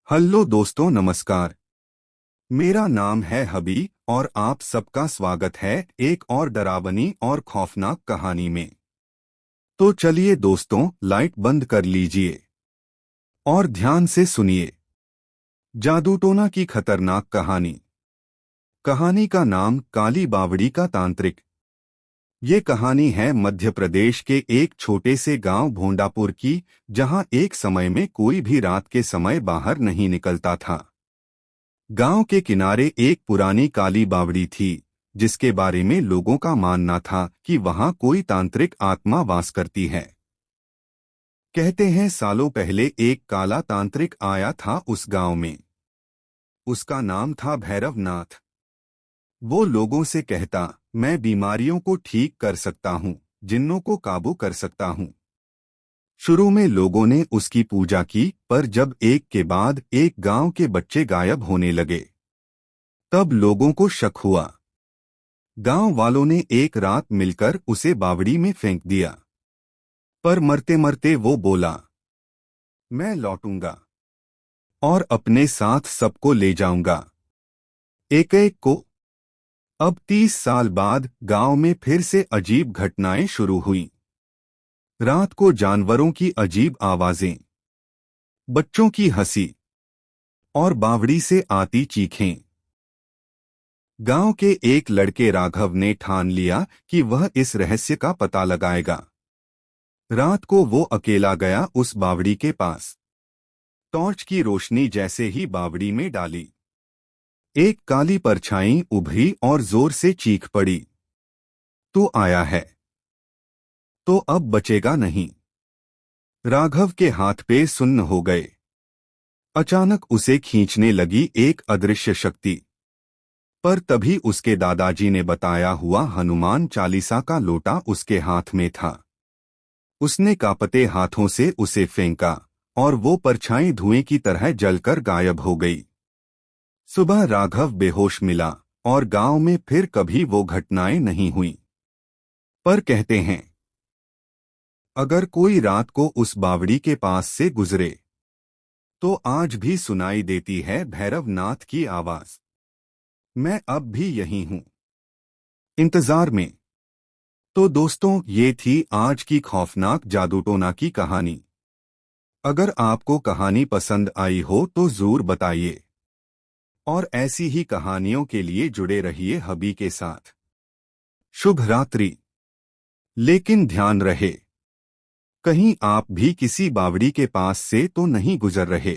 Hello दोस्तों, नमस्कार। मेरा नाम है हबी और आप सबका स्वागत है एक और डरावनी और खौफनाक कहानी में। तो चलिए दोस्तों, लाइट बंद कर लीजिए और ध्यान से सुनिए। जादू टोना की खतरनाक कहानी। कहानी का नाम काली बावड़ी का तांत्रिक। ये कहानी है मध्य प्रदेश के एक छोटे से गांव भोंडापुर की, जहां एक समय में कोई भी रात के समय बाहर नहीं निकलता था। गांव के किनारे एक पुरानी काली बावड़ी थी, जिसके बारे में लोगों का मानना था कि वहां कोई तांत्रिक आत्मा वास करती है। कहते हैं सालों पहले एक काला तांत्रिक आया था उस गांव में। उसका नाम था भैरवनाथ। वो लोगों से कहता, मैं बीमारियों को ठीक कर सकता हूँ, जिन्नों को काबू कर सकता हूँ। शुरू में लोगों ने उसकी पूजा की, पर जब एक के बाद एक गांव के बच्चे गायब होने लगे, तब लोगों को शक हुआ। गांव वालों ने एक रात मिलकर उसे बावड़ी में फेंक दिया। पर मरते मरते वो बोला, मैं लौटूंगा और अपने साथ सबको ले जाऊंगा, एक एक को। अब 30 साल बाद गांव में फिर से अजीब घटनाएं शुरू हुईं। रात को जानवरों की अजीब आवाजें, बच्चों की हंसी और बावड़ी से आती चीखें। गांव के एक लड़के राघव ने ठान लिया कि वह इस रहस्य का पता लगाएगा। रात को वो अकेला गया उस बावड़ी के पास। टॉर्च की रोशनी जैसे ही बावड़ी में डाली, एक काली परछाई उभरी और जोर से चीख पड़ी, तू आया है तो अब बचेगा नहीं। राघव के हाथ पे सुन्न हो गए। अचानक उसे खींचने लगी एक अदृश्य शक्ति। पर तभी उसके दादाजी ने बताया हुआ हनुमान चालीसा का लोटा उसके हाथ में था। उसने कांपते हाथों से उसे फेंका और वो परछाई धुएं की तरह जलकर गायब हो गई। सुबह राघव बेहोश मिला और गांव में फिर कभी वो घटनाएं नहीं हुईं। पर कहते हैं, अगर कोई रात को उस बावड़ी के पास से गुजरे तो आज भी सुनाई देती है भैरवनाथ की आवाज। मैं अब भी यही हूं, इंतजार में। तो दोस्तों, ये थी आज की खौफनाक जादूटोना की कहानी। अगर आपको कहानी पसंद आई हो तो जरूर बताइए और ऐसी ही कहानियों के लिए जुड़े रहिए हबी के साथ। शुभ रात्रि। लेकिन ध्यान रहे, कहीं आप भी किसी बावड़ी के पास से तो नहीं गुजर रहे।